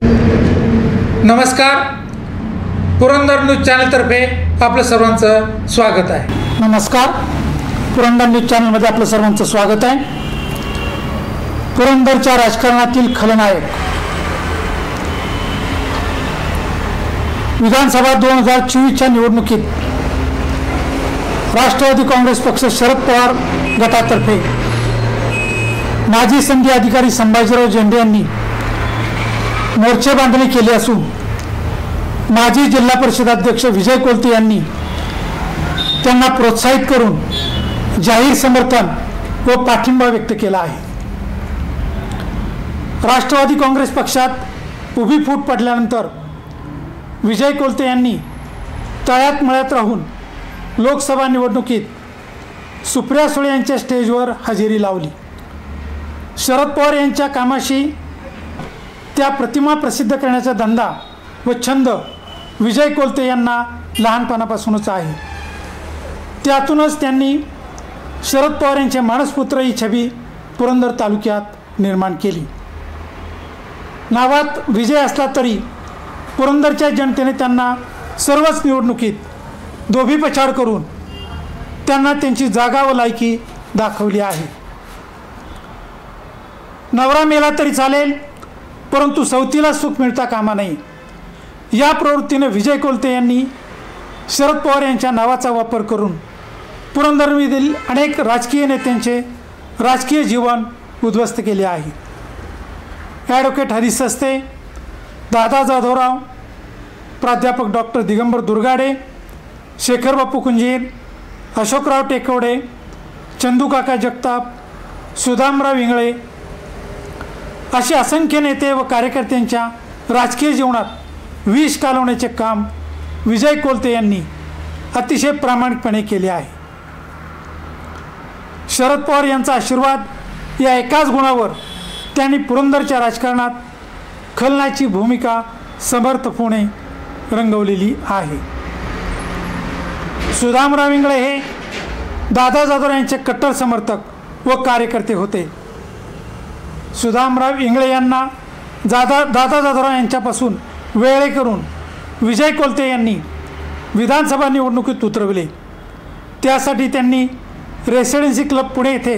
नमस्कार, पुरंदर न्यूज चॅनलतर्फे आपलं सर्वांचं स्वागत आहे. नमस्कार, पुरंदर न्यूज चॅनलमध्ये आपलं सर्वांचं स्वागत आहे. पुरंदरच्या राजकारणातील खलनायक विधानसभा 2024च्या निवडणुकीत राष्ट्रवादी काँग्रेस पक्ष शरद पवार गटातर्फे माजी संधी अधिकारी संभाजीराव झेंडे यांनी मोर्चे बांधणी केली असून माजी जिल्हा परिषद अध्यक्ष विजय कोलते यांनी त्यांना प्रोत्साहित करून जाहीर समर्थन व पाठिंबा व्यक्त केला आहे. राष्ट्रवादी काँग्रेस पक्षात उभी फूट पडल्यानंतर विजय कोलते यांनी तळ्यात मळ्यात राहून लोकसभा निवडणुकीत सुप्रिया सुळे यांच्या स्टेजवर हजेरी लावली. शरद पवार यांच्या कामाशी त्या प्रतिमा प्रसिद्ध करण्याचा धंदा व छंद विजय कोलते यांना लहानपणापासूनच आहे. त्यातूनच त्यांनी शरद पवार यांचे मानसपुत्र ही छबी पुरंदर तालुक्यात निर्माण केली. नावात विजय असला तरी पुरंदरच्या जनतेने त्यांना सर्वच निवडणुकीत धोबीपछाड करून त्यांना त्यांची जागा व लायकी दाखवली आहे. नवरा मेला तरी चालेल, परंतु सवतीला सुख मिळता कामा नये या प्रवृत्तीने विजय कोलते यांनी शरद पवार यांच्या नावाचा वापर करून पुरंदरमधील अनेक राजकीय नेत्यांचे राजकीय जीवन उद्ध्वस्त केले आहे. ॲडव्होकेट हरीश सस्ते, दादा जाधवराव, प्राध्यापक डॉक्टर दिगंबर दुर्गाडे, शेखर बापू कुंजीर, अशोकराव टेकवडे, चंदूकाका जगताप, सुदामराव इंगळे असे असंख्य नेते व कार्यकर्त्यांच्या राजकीय जीवनात विष कालवण्याचे काम विजय कोलते यांनी अतिशय प्रामाणिकपणे केले आहे. शरद पवार यांचा आशीर्वाद या एकाच गुणावर त्यांनी पुरंदरच्या राजकारणात खलनायची भूमिका समर्थपणे रंगवलेली आहे. सुदामराव इंगळे हे दादा जाधव यांचे कट्टर समर्थक व कार्यकर्ते होते. सुदामराव इंगळे यांना दादा जाधवराव यांच्यापासून वेगळे करून विजय कोलते यांनी विधानसभा निवडणुकीत उतरवले. त्यासाठी त्यांनी रेसिडेन्सी क्लब पुणे येथे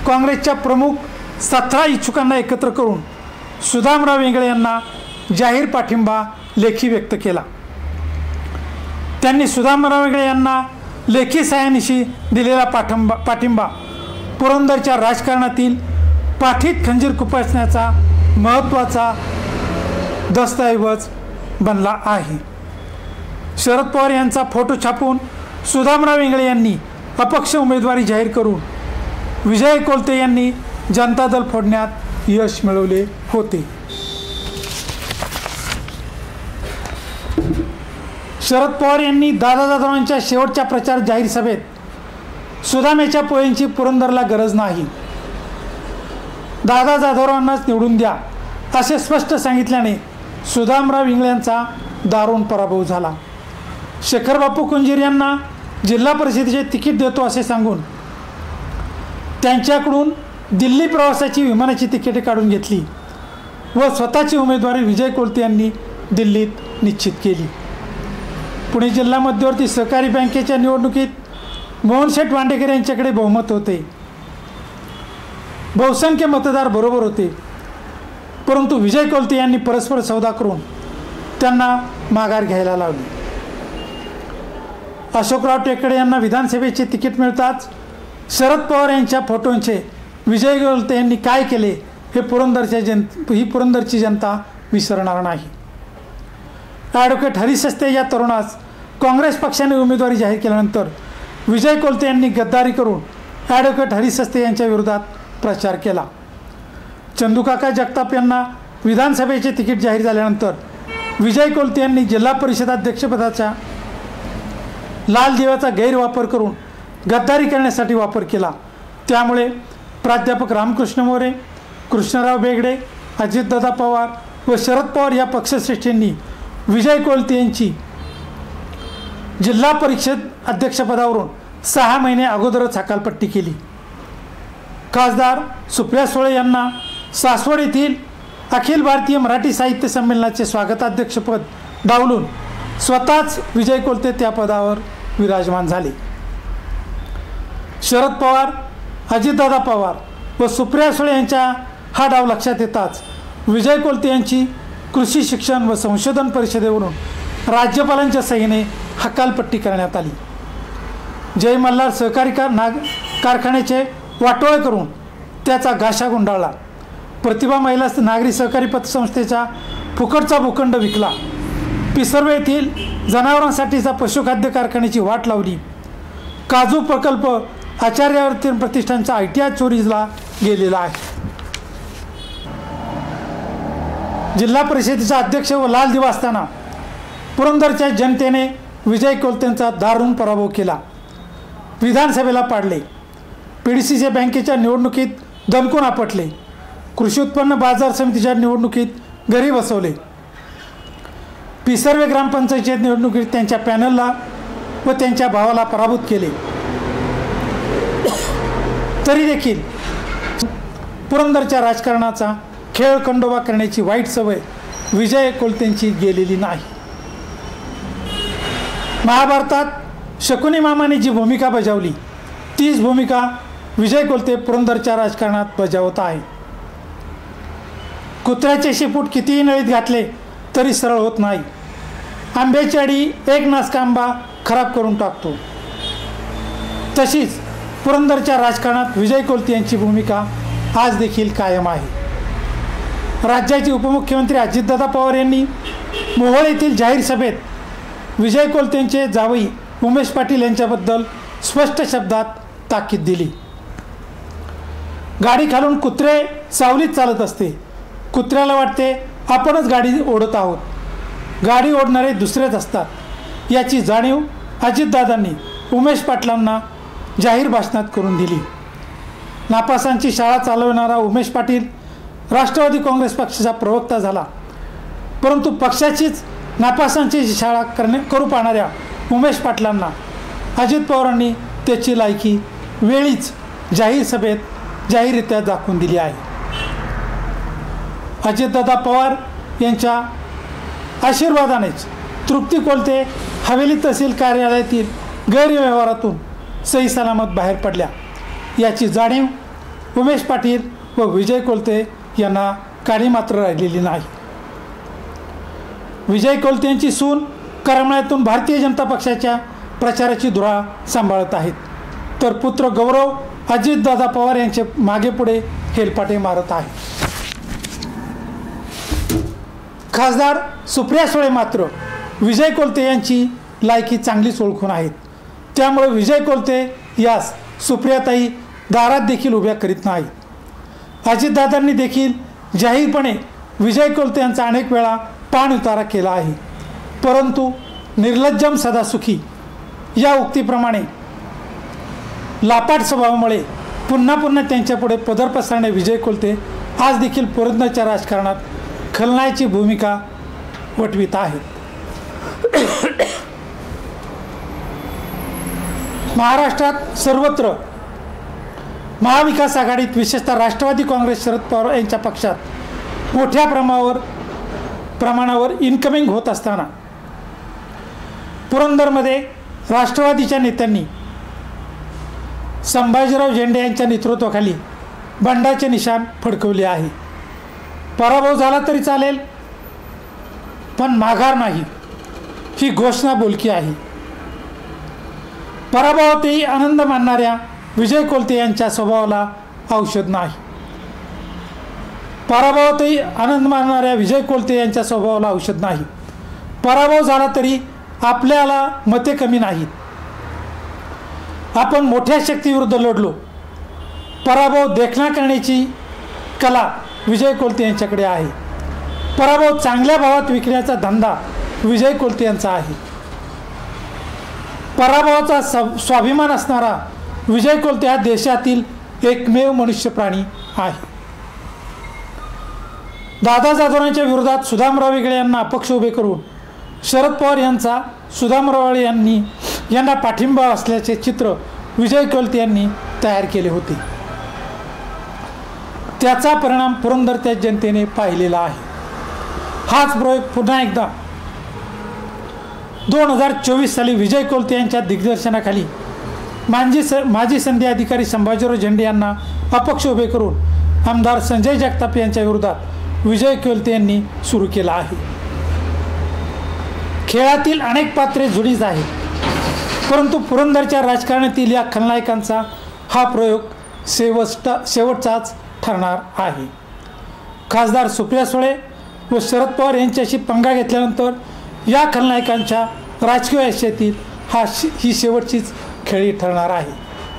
काँग्रेसच्या प्रमुख 17 इच्छुकांना एकत्र करून सुदामराव इंगळे यांना जाहीर पाठिंबा लेखी व्यक्त केला. त्यांनी सुदामराव इंगळे यांना लेखी सह्यानिशी दिलेला पाठिंबा पुरंदरच्या राजकारणातील पाठीत खंजीर खुपसण्याचा महत्त्वाचा दस्तऐवज बनला आहे. शरद पवार यांचा फोटो छापून सुदामराव इंगळे यांनी अपक्ष उमेदवारी जाहीर करून विजय कोलते यांनी जनता दल फोडण्यात यश मिळवले होते. शरद पवार यांनी दादा जाधवांच्या शेवटच्या प्रचार जाहीर सभेत सुदामेच्या पोळ्यांची पुरंदरला गरज नाही, दादा जाधवरावांनाच निवडून द्या असे स्पष्ट सांगितल्याने सुदामराव इंगळे यांचा दारुण पराभव झाला. शेखर बापू कुंजीर यांना जिल्हा परिषदेचे तिकीट देतो असे सांगून त्यांच्याकडून दिल्ली प्रवासाची विमानाची तिकीटे काढून घेतली व स्वतःची उमेदवारी विजय कोलते यांनी दिल्लीत निश्चित केली. पुणे जिल्हा मध्यवर्ती सहकारी बँकेच्या निवडणुकीत मोहनशेठ वांडेकर यांच्याकडे बहुमत होते. बहुसंख्य मतदार बरोबर होते, परंतु विजय कोलते यांनी परस्पर सौदा करून त्यांना माघार घ्यायला लावली. अशोकराव टेकडे यांना विधानसभेचे तिकीट मिळताच शरद पवार यांच्या फोटोंचे विजय कोलते यांनी काय केले हे पुरंदरची जनता विसरणार नाही. ॲडव्होकेट हरीश सस्ते या तरुणास काँग्रेस पक्षाने उमेदवारी जाहीर केल्यानंतर विजय कोलते यांनी गद्दारी करून ॲडव्होकेट हरीश सस्ते यांच्या विरोधात प्रचार केला. चंदूकाका जगताप यांना विधानसभेचे तिकीट जाहीर झाल्यानंतर विजय कोलते यांनी जिल्हा परिषद अध्यक्षपदाच्या लाल दिव्याचा गैरवापर करून गद्दारी करण्यासाठी वापर केला. त्यामुळे प्राध्यापक रामकृष्ण मोरे, कृष्णराव बेगडे, अजितदादा पवार व शरद पवार या पक्षश्रेष्ठींनी विजय कोलते यांची जिल्हा परिषद अध्यक्षपदावरून 6 महिने अगोदरच हकालपट्टी केली. खासदार सुप्रिया सुळे यांना सासवड येथील अखिल भारतीय मराठी साहित्य संमेलनाचे स्वागताध्यक्षपद डावलून स्वतःच विजय कोलते त्या पदावर विराजमान झाले. शरद पवार, अजितदादा पवार व सुप्रिया सुळे यांच्या हा डाव लक्षात येताच विजय कोलते यांची कृषी शिक्षण व संशोधन परिषदेवरून राज्यपालांच्या सहीने हकालपट्टी करण्यात आली. जय मल्हार सहकारी कारखान्याचे वाटोळे करून त्याचा गाशा गुंडाळला. प्रतिभा महिला नागरी सहकारी पतसंस्थेचा फुकटचा भूखंड विकला. पिसर्वे येथील जनावरांसाठीचा पशुखाद्य कारखान्याची वाट लावली. काजू प्रकल्प आचार्यवर्ती प्रतिष्ठानचा ITI चोरीला गेलेला आहे. जिल्हा परिषदेचा अध्यक्ष व लाल दिवा असताना पुरंदरच्या जनतेने विजय कोलतेंचा दारुण पराभव केला. विधानसभेला पाडले. PDCC बँकेच्या निवडणुकीत दणकून आपटले. कृषी उत्पन्न बाजार समितीच्या निवडणुकीत घरी बसवले. पिसर्वे ग्रामपंचायत निवडणुकीत त्यांच्या पॅनलला व त्यांच्या भावाला पराभूत केले. तरी देखील पुरंदरच्या राजकारणाचा खेळ खंडोबा करण्याची वाईट सवय विजय कोलतेंची गेलेली नाही. महाभारतात शकुनी मामाने जी भूमिका बजावली तीच भूमिका विजय कोलते पुरंदरच्या राजकारणात बजावत आहे. कुत्र्याचे शेपूट कितीही नळीत घातले तरी सरळ होत नाही. आंब्याची अडी एक नासका आंबा खराब करून टाकतो. तशीच पुरंदरच्या राजकारणात विजय कोलते यांची भूमिका आज देखील कायम आहे. राज्याचे उपमुख्यमंत्री अजितदादा पवार यांनी मोहोळ येथील जाहीर सभेत विजय कोलतेंचे जावई उमेश पाटील यांच्याबद्दल स्पष्ट शब्दात ताकीद दिली. गाडी खालून कुत्रे सावलीत चालत असते. कुत्र्याला वाटते आपणच गाडी ओढत आहोत. गाडी ओढणारे दुसरेच असतात याची जाणीव अजितदादांनी उमेश पाटलांना जाहीर भाषणात करून दिली. नापासांची शाळा चालवणारा उमेश पाटील राष्ट्रवादी काँग्रेस पक्षाचा प्रवक्ता झाला. परंतु पक्षाचीच नापासांची शाळा करू पाहणाऱ्या उमेश पाटलांना अजित पवारांनी त्याची लायकी वेळीच जाहीर सभेत जाहीररित्या दाखवून दिली आहे. अजितदादा पवार यांच्या आशीर्वादानेच तृप्ती कोलते हवेली तहसील कार्यालयातील गैरव्यवहारातून सही सलामत बाहेर पडल्या याची जाणीव उमेश पाटील व विजय कोलते यांना काही मात्र राहिलेली नाही. विजय कोलते यांची सून करमाळ्यातून भारतीय जनता पक्षाच्या प्रचाराची धुरा सांभाळत आहेत, तर पुत्र गौरव अजितदादा पवार यांचे मागे पुढे हेलपाटे मारत आहे. खासदार सुप्रिया सुळे मात्र विजय कोलते यांची लायकी चांगलीच ओळखून आहेत. त्यामुळे विजय कोलते यास सुप्रियाताई दारात देखील उभ्या करीत नाही. अजितदादांनी देखील जाहीरपणे विजय कोलते यांचा अनेक वेळा पाणउतारा केला आहे. परंतु निर्लज्जम सदा सुखी या उक्तीप्रमाणे लापाट स्वभावामुळे पुन्हा पुन्हा त्यांच्यापुढे पदर पसरणे विजय कोलते आज देखील पुरंदरच्या राजकारणात खलनायची भूमिका वठवीत आहेत. महाराष्ट्रात सर्वत्र महाविकास आघाडीत विशेषतः राष्ट्रवादी काँग्रेस शरद पवार यांच्या पक्षात मोठ्या प्रमाणावर इन्कमिंग होत असताना पुरंदरमध्ये राष्ट्रवादीच्या नेत्यांनी संभाजीराव झेंडे यांच्या नेतृत्वाखाली बंडाचे निशाण फडकवले आहे. पराभव झाला तरी चालेल पण माघार नाही ही घोषणा बोलकी आहे. पराभवातही आनंद मानणाऱ्या विजय कोलते यांच्या स्वभावाला औषध नाही. पराभवातही आनंद मानणाऱ्या विजय कोलते यांच्या स्वभावाला औषध नाही. पराभव झाला तरी आपल्याला मते कमी नाहीत. आपण मोठ्या शक्तीविरुद्ध लढलो. पराभव देखणा करण्याची कला विजय कोलते यांच्याकडे आहे. पराभव चांगल्या भावात विकण्याचा धंदा विजय कोलते यांचा आहे. पराभवाचा स्वाभिमान असणारा विजय कोलते हा देशातील एकमेव मनुष्य प्राणी आहे. दादा जाधवांच्या विरोधात सुदामराव वेगळे यांना अपक्ष उभे करून शरद पवार यांचा सुदामराव यांना पाठिंबा असल्याचे चित्र विजय कोलते यांनी तयार केले होते. त्याचा परिणाम पुरंदरच्या जनतेने पाहिलेला आहे. हाच प्रयोग पुन्हा एकदा 2024 साली विजय कोलते यांच्या दिग्दर्शनाखाली माजी संधी अधिकारी संभाजीराव झेंडे यांना अपक्ष उभे करून आमदार संजय जगताप यांच्या विरोधात विजय कोलते यांनी सुरू केला आहे. खेळातील अनेक पात्रे जुळीच आहेत, परंतु पुरंदरच्या राजकारणातील या खलनायकांचा हा प्रयोग शेवटचाच ठरणार आहे. खासदार सुप्रिया सुळे व शरद पवार यांच्याशी पंगा घेतल्यानंतर या खलनायकांच्या राजकीय आयुष्यातील ही शेवटचीच खेळी ठरणार आहे.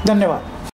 धन्यवाद.